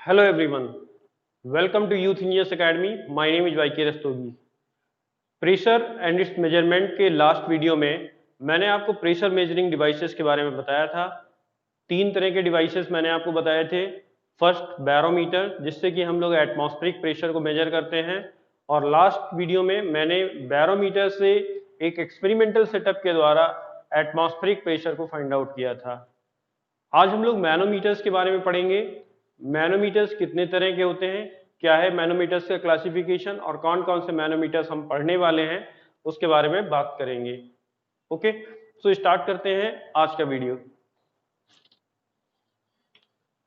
Hello everyone, welcome to Youth Engineers Academy. My name is YK Rastogi. Pressure and it's measurement के last video में मैंने आपको pressure measuring devices के बारे में बताया था। तीन तरह के डिवाइसेस मैंने आपको बताए थे। फर्स्ट बैरोमीटर, जिससे कि हम लोग एटमॉस्फेरिक प्रेशर को मेजर करते हैं, और लास्ट वीडियो में मैंने बैरोमीटर से एक एक्सपेरिमेंटल सेटअप के द्वारा एटमॉस्फेरिक प्रेशर को फाइंड आउट किया था। आज हम लोग मैनोमीटर्स के बारे में पढ़ेंगे। मैनोमीटर्स कितने तरह के होते हैं, क्या है मैनोमीटर्स का क्लासिफिकेशन, और कौन कौन से मैनोमीटर्स हम पढ़ने वाले हैं उसके बारे में बात करेंगे। ओके, सो स्टार्ट करते हैं आज का वीडियो।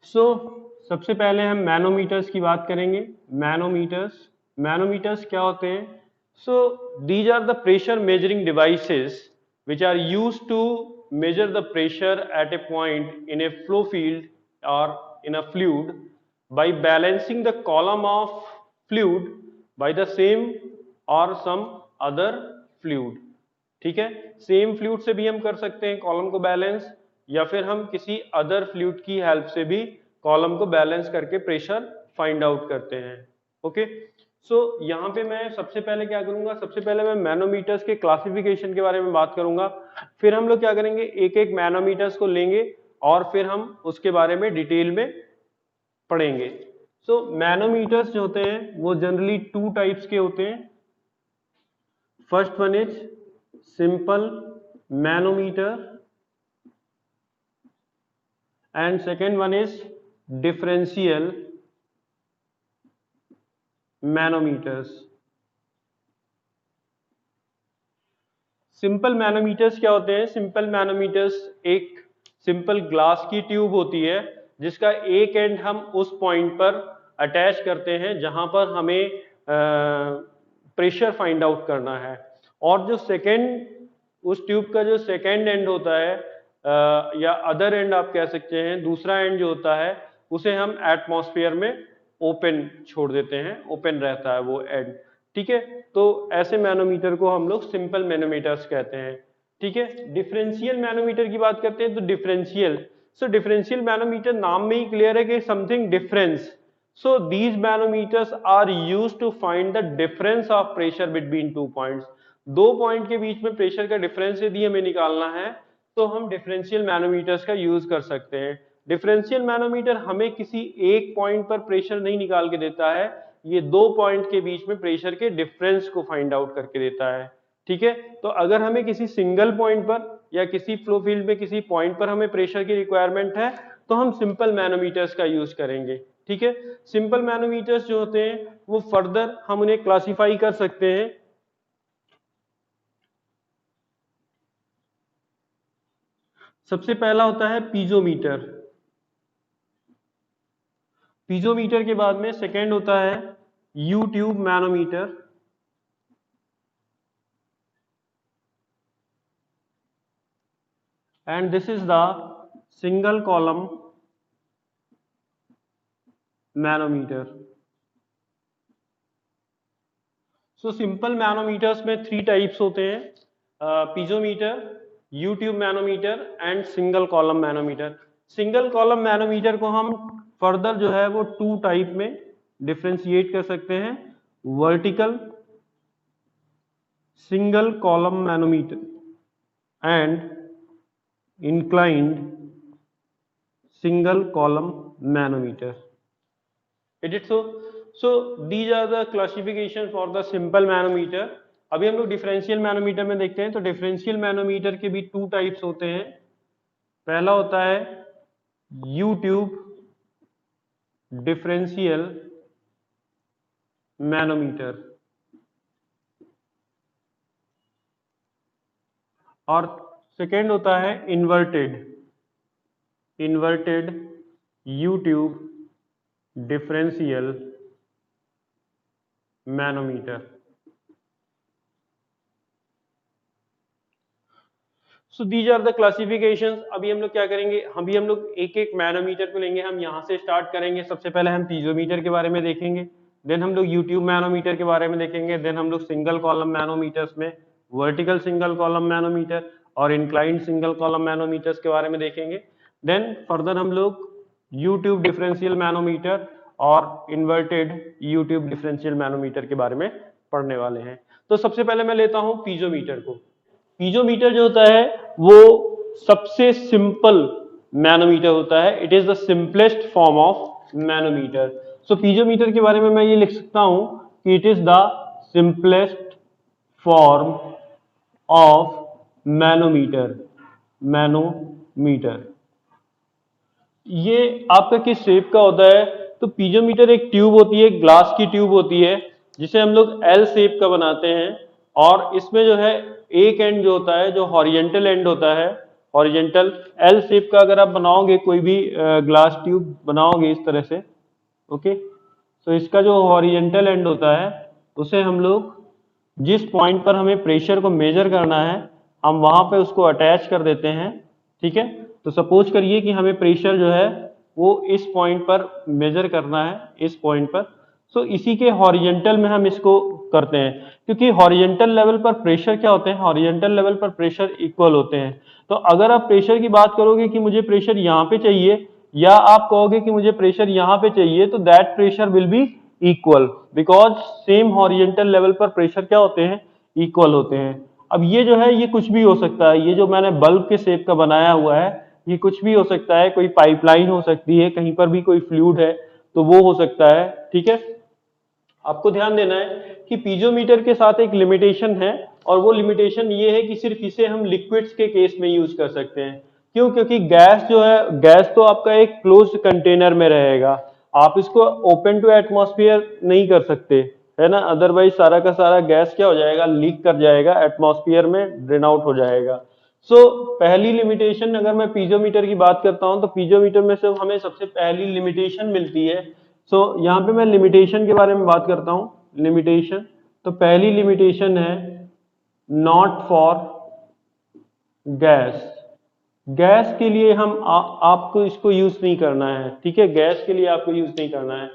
सबसे पहले हम मैनोमीटर्स की बात करेंगे। मैनोमीटर्स क्या होते हैं? These are the pressure measuring devices which are used to measure the pressure at a point in a flow field or in a fluid by balancing the column of fluid by the same or some other fluid। ठीक है, same fluid से भी हम कर सकते हैं column को balance, या फिर हम किसी अदर फ्लूइड की हेल्प से भी कॉलम को बैलेंस करके प्रेशर फाइंड आउट करते हैं। ओके, यहाँ पे मैं सबसे पहले क्या करूंगा, सबसे पहले मैं मैनोमीटर्स के क्लासिफिकेशन के बारे में बात करूंगा। फिर हम लोग क्या करेंगे, एक एक मैनोमीटर्स को लेंगे और फिर हम उसके बारे में डिटेल में पढ़ेंगे। मैनोमीटर्स जो होते हैं वो जनरली टू टाइप्स के होते हैं। First one is simple manometer and second one is differential manometers. Simple manometers क्या होते हैं? सिंपल मैनोमीटर्स एक सिंपल ग्लास की ट्यूब होती है जिसका एक एंड हम उस पॉइंट पर अटैच करते हैं जहां पर हमें प्रेशर फाइंड आउट करना है, और जो सेकेंड उस ट्यूब का जो सेकेंड एंड होता है या अदर एंड आप कह सकते हैं, दूसरा एंड जो होता है उसे हम एटमॉस्फेयर में ओपन छोड़ देते हैं, ओपन रहता है वो एंड। ठीक है, तो ऐसे मैनोमीटर को हम लोग सिंपल मैनोमीटर्स कहते हैं। ठीक है, डिफरेंशियल मैनोमीटर की बात करते हैं तो डिफरेंशियल मैनोमीटर नाम में ही क्लियर है कि something difference. So these manometers are used to find the difference of pressure between two points. दो पॉइंट के बीच में प्रेशर का डिफरेंस यदि हमें निकालना है तो हम डिफरेंशियल मैनोमीटर्स का यूज कर सकते हैं। डिफरेंशियल मैनोमीटर हमें किसी एक पॉइंट पर प्रेशर नहीं निकाल के देता है, ये दो पॉइंट के बीच में प्रेशर के डिफरेंस को फाइंड आउट करके देता है। ठीक है, तो अगर हमें किसी सिंगल पॉइंट पर या किसी फ्लो फील्ड में किसी पॉइंट पर हमें प्रेशर की रिक्वायरमेंट है तो हम सिंपल मैनोमीटर्स का यूज करेंगे। ठीक है, सिंपल मैनोमीटर्स जो होते हैं वो फर्दर हम उन्हें क्लासिफाई कर सकते हैं। सबसे पहला होता है पीजोमीटर। पीजोमीटर के बाद में सेकेंड होता है U tube manometer, and this is the single column manometer. Simple manometers में थ्री टाइप्स होते हैं, piezometer, you tube manometer and single column manometer. Single column manometer को हम फर्दर जो है वो टू टाइप में डिफ्रेंशिएट कर सकते हैं, vertical single column manometer and inclined single column manometer। Is it so? So these are the classification for the simple manometer। अभी हम लोग डिफरेंशियल मैनोमीटर में देखते हैं। तो डिफरेंशियल मैनोमीटर के भी टू टाइप्स होते हैं। पहला होता है यू ट्यूब डिफरेंशियल मैनोमीटर, और सेकेंड होता है inverted U tube differential manometer. So these are the classifications. अभी हम लोग क्या करेंगे, अभी हम लोग एक एक मैनोमीटर को लेंगे, हम यहाँ से स्टार्ट करेंगे। सबसे पहले हम पीजोमीटर के बारे में देखेंगे, देन हम लोग यूट्यूब मैनोमीटर के बारे में देखेंगे, देन हम लोग सिंगल कॉलम मैनोमीटर्स में वर्टिकल सिंगल कॉलम मैनोमीटर और इंक्लाइंड सिंगल कॉलम मैनोमीटर्स के बारे में देखेंगे। देन फर्दर हम लोग यूट्यूब डिफरेंशियल मैनोमीटर और inverted U tube differential manometer के बारे में पढ़ने वाले हैं। तो सबसे पहले मैं लेता हूं पीजोमीटर को। पीजोमीटर जो होता है वो सबसे सिंपल मैनोमीटर होता है। It is the simplest form of manometer. So piezometer के बारे में मैं ये लिख सकता हूं कि it is the simplest form of manometer. Manometer ये आपका किस शेप का होता है? तो पीजोमीटर एक ट्यूब होती है, ग्लास की ट्यूब होती है, जिसे हम लोग एल शेप का बनाते हैं। और इसमें जो है एक एंड जो होता है, जो हॉरिजेंटल एंड होता है, हॉरिजेंटल एल शेप का अगर आप बनाओगे कोई भी ग्लास ट्यूब बनाओगे इस तरह से, ओके, तो इसका जो हॉरिजेंटल एंड होता है उसे हम लोग जिस पॉइंट पर हमें प्रेशर को मेजर करना है हम वहां पे उसको अटैच कर देते हैं। ठीक है, तो सपोज करिए कि हमें प्रेशर जो है वो इस पॉइंट पर मेजर करना है, इस पॉइंट पर। सो इसी के हॉरिजेंटल में हम इसको करते हैं, क्योंकि हॉरिजेंटल लेवल पर प्रेशर क्या होते हैं, हॉरिजेंटल लेवल पर प्रेशर इक्वल होते हैं। तो अगर आप प्रेशर की बात करोगे कि मुझे प्रेशर यहाँ पे चाहिए, या आप कहोगे कि मुझे प्रेशर यहाँ पे चाहिए, तो that pressure will be equal, because same horizontal level पर प्रेशर क्या होते हैं, इक्वल होते हैं। अब ये जो है ये कुछ भी हो सकता है, ये जो मैंने बल्ब के शेप का बनाया हुआ है ये कुछ भी हो सकता है, कोई पाइपलाइन हो सकती है, कहीं पर भी कोई फ्लूइड है तो वो हो सकता है। ठीक है, आपको ध्यान देना है कि पीजोमीटर के साथ एक लिमिटेशन है, और वो लिमिटेशन ये है कि सिर्फ इसे हम लिक्विड्स के केस में यूज कर सकते हैं। क्यों? क्योंकि गैस जो है, गैस तो आपका एक क्लोज्ड कंटेनर में रहेगा, आप इसको ओपन टू एटमॉस्फेयर नहीं कर सकते, है ना, अदरवाइज सारा का सारा गैस क्या हो जाएगा, लीक कर जाएगा, एटमॉस्फेयर में ड्रेन आउट हो जाएगा। सो पहली लिमिटेशन अगर मैं पीजोमीटर की बात करता हूं तो पीजोमीटर में से हमें सबसे पहली लिमिटेशन मिलती है। सो यहाँ पे मैं लिमिटेशन के बारे में बात करता हूं। लिमिटेशन, तो पहली लिमिटेशन है नॉट फॉर गैस। गैस के लिए हम आपको इसको यूज नहीं करना है। ठीक है, गैस के लिए आपको यूज नहीं करना है।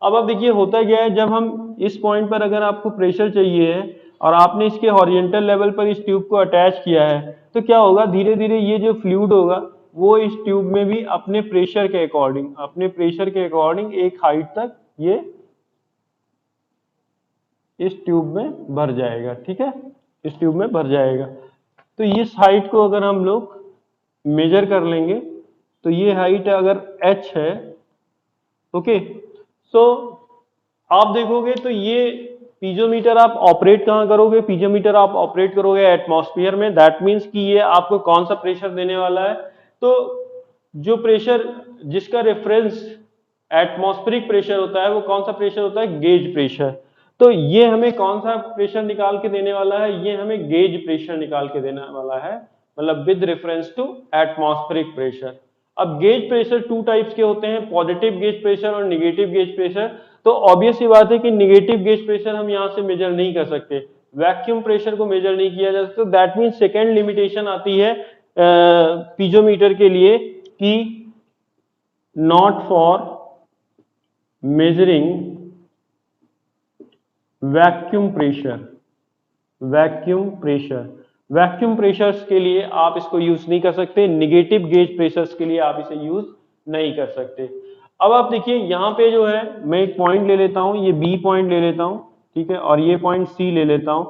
अब आप देखिए होता क्या है, जब हम इस पॉइंट पर अगर आपको प्रेशर चाहिए है और आपने इसके हॉरिजेंटल लेवल पर इस ट्यूब को अटैच किया है, तो क्या होगा, धीरे धीरे ये जो फ्लूइड होगा वो इस ट्यूब में भी अपने प्रेशर के अकॉर्डिंग, अपने प्रेशर के अकॉर्डिंग एक हाइट तक ये इस ट्यूब में भर जाएगा। ठीक है, इस ट्यूब में भर जाएगा। तो इस हाइट को अगर हम लोग मेजर कर लेंगे तो ये हाइट अगर h है, ओके, सो आप देखोगे तो ये पीजोमीटर आप ऑपरेट कहां करोगे, पीजोमीटर आप ऑपरेट करोगे एटमॉस्फेयर में। दैट मीन्स कि ये आपको कौन सा प्रेशर देने वाला है, तो जो प्रेशर जिसका रेफरेंस एटमॉस्फेरिक प्रेशर होता है वो कौन सा प्रेशर होता है, गेज प्रेशर। तो ये हमें कौन सा प्रेशर निकाल के देने वाला है, ये हमें गेज प्रेशर निकाल के देने वाला है, मतलब with reference to atmospheric pressure. अब गेज प्रेशर टू टाइप्स के होते हैं, पॉजिटिव गेज प्रेशर और नेगेटिव गेज प्रेशर। तो ऑब्वियस सी बात है कि नेगेटिव गेज प्रेशर हम यहां से मेजर नहीं कर सकते, वैक्यूम प्रेशर को मेजर नहीं किया जा सकता। दैट मीन्स सेकेंड लिमिटेशन आती है पीजोमीटर के लिए कि not for measuring vacuum pressure. Vacuum pressure, vacuum pressures के लिए आप इसको यूज नहीं कर सकते, निगेटिव गेज प्रेशर्स के लिए आप इसे यूज नहीं कर सकते। अब आप देखिए यहाँ पे जो है मैं एक पॉइंट ले लेता हूं, ये बी पॉइंट ले लेता हूं, ठीक है, और ये पॉइंट सी ले लेता हूं।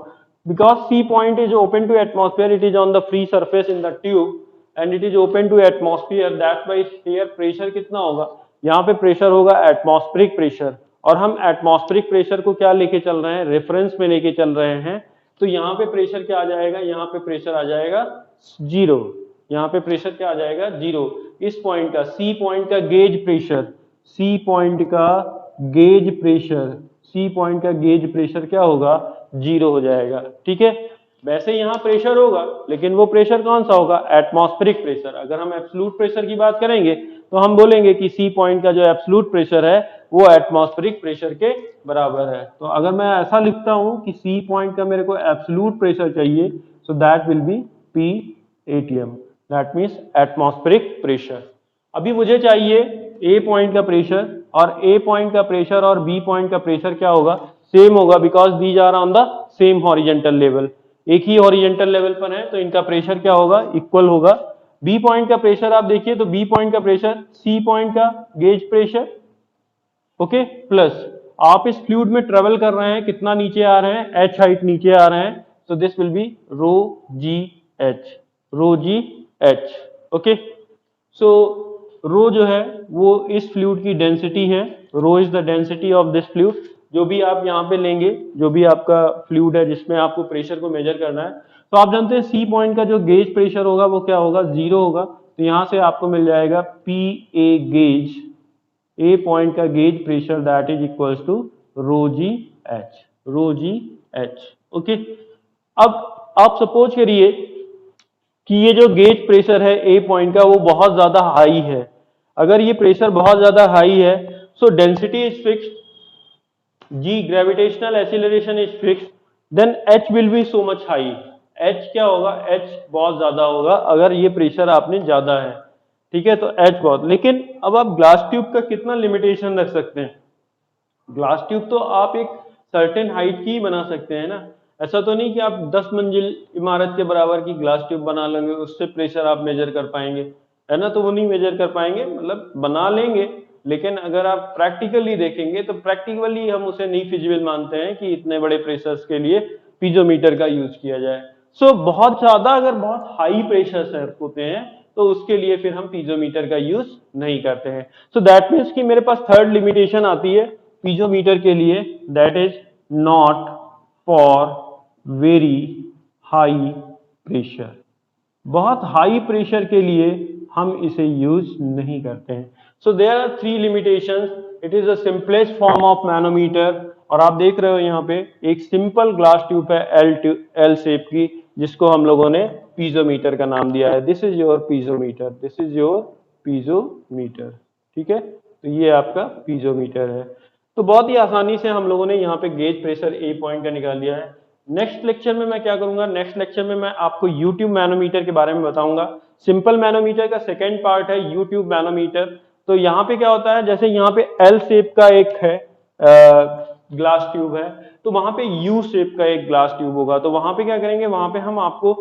Because C point is open to atmosphere, it is on the free surface in the tube and it is open to atmosphere, that's why here pressure कितना होगा, यहाँ पे प्रेशर होगा एटमॉस्फेरिक प्रेशर। और हम एटमॉस्फेरिक प्रेशर को क्या लेके चल रहे हैं, रेफरेंस में लेके चल रहे हैं। तो यहाँ पे प्रेशर क्या आ जाएगा, यहाँ पे प्रेशर आ जाएगा जीरो, यहाँ पे प्रेशर क्या आ जाएगा, जीरो। इस पॉइंट का, सी पॉइंट का गेज प्रेशर, सी पॉइंट का गेज प्रेशर, सी पॉइंट का गेज प्रेशर क्या होगा, जीरो हो जाएगा। ठीक है, वैसे यहाँ प्रेशर होगा लेकिन वो प्रेशर कौन सा होगा, एटमॉस्फेरिक प्रेशर। अगर हम एब्सोल्यूट प्रेशर की बात करेंगे तो हम बोलेंगे कि सी पॉइंट का जो एब्सोल्यूट प्रेशर है वो एटमॉस्फेरिक प्रेशर के बराबर है। तो अगर मैं ऐसा लिखता हूं कि सी पॉइंट का मेरे को एब्सोल्यूट प्रेशर चाहिए, so that will be P ATM, that means atmospheric pressure. अभी मुझे चाहिए ए पॉइंट का प्रेशर, और ए पॉइंट का प्रेशर और बी पॉइंट का प्रेशर क्या होगा, सेम होगा, because these are on the same horizontal level, एक ही हॉरिजेंटल लेवल पर है, तो इनका प्रेशर क्या होगा, इक्वल होगा। बी पॉइंट का प्रेशर आप देखिए तो बी पॉइंट का प्रेशर सी पॉइंट का गेज प्रेशर ओके, प्लस आप इस फ्लूइड में ट्रेवल कर रहे हैं, कितना नीचे आ रहे हैं, h हाइट नीचे आ रहे हैं, तो this will be rho g h, rho g h. Okay, so rho जो है वो इस फ्लूइड की डेंसिटी है, rho is the density of this fluid. जो भी आप यहाँ पे लेंगे, जो भी आपका फ्लूइड है जिसमें आपको प्रेशर को मेजर करना है, तो आप जानते हैं सी पॉइंट का जो गेज प्रेशर होगा वो क्या होगा, 0 होगा। तो यहाँ से आपको मिल जाएगा P A gauge, A point का gauge pressure that is equals to rho g h, rho g h. Okay, अब आप सपोज करिए कि ये जो गेज प्रेशर है ए पॉइंट का वो बहुत ज्यादा हाई है। अगर ये प्रेशर बहुत ज्यादा हाई है, so density is fixed, g gravitational acceleration is fixed, then h will be so much high. H क्या होगा, एच बहुत ज्यादा होगा अगर ये प्रेशर आपने ज्यादा है, ठीक है, तो एच बहुत। लेकिन अब आप ग्लास ट्यूब का कितना लिमिटेशन रख सकते हैं, ग्लास ट्यूब तो आप एक सर्टेन हाइट की ही बना सकते हैं ना। ऐसा तो नहीं कि आप 10 मंजिल इमारत के बराबर की ग्लास ट्यूब बना लेंगे, उससे प्रेशर आप मेजर कर पाएंगे, है ना, तो वो नहीं मेजर कर पाएंगे, मतलब बना लेंगे, लेकिन अगर आप प्रैक्टिकली देखेंगे तो प्रैक्टिकली हम उसे नहीं फिजिबल मानते हैं कि इतने बड़े प्रेशर्स के लिए पीजोमीटर का यूज किया जाए। सो बहुत ज्यादा अगर बहुत हाई प्रेशर होते हैं तो उसके लिए फिर हम पीजोमीटर का यूज नहीं करते हैं। सो दैट मीन्स कि मेरे पास थर्ड लिमिटेशन आती है पीजोमीटर के लिए, that is not for very high pressure. बहुत हाई प्रेशर के लिए हम इसे यूज नहीं करते हैं। So there are three limitations, it is the simplest form of manometer. और आप देख रहे हो यहाँ पे एक सिंपल ग्लास ट्यूब है एल शेप की, जिसको हम लोगों ने पीजोमीटर का नाम दिया है। This is your piezometer, this is your piezometer, ठीक है, तो ये आपका पीजोमीटर है। तो बहुत ही आसानी से हम लोगों ने यहाँ पे गेज प्रेशर ए पॉइंट का निकाल लिया है। नेक्स्ट लेक्चर में मैं क्या करूंगा, नेक्स्ट लेक्चर में मैं आपको यूट्यूब मैनोमीटर के बारे में बताऊंगा। सिंपल मैनोमीटर का सेकेंड पार्ट है यूट्यूब मैनोमीटर। तो यहाँ पे क्या होता है, जैसे यहाँ पे एल शेप का एक है ग्लास ट्यूब है, तो वहां पे यू शेप का एक ग्लास ट्यूब होगा। तो वहां पे क्या करेंगे, वहां पे हम आपको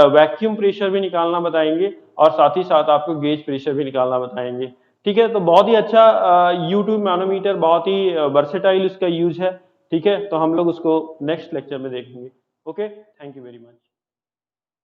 वैक्यूम प्रेशर भी निकालना बताएंगे और साथ ही साथ आपको गेज प्रेशर भी निकालना बताएंगे, ठीक है। तो बहुत ही अच्छा यूट्यूब मैनोमीटर, बहुत ही वर्सेटाइल इसका यूज है, ठीक है। तो हम लोग उसको नेक्स्ट लेक्चर में देखेंगे। Okay, thank you very much.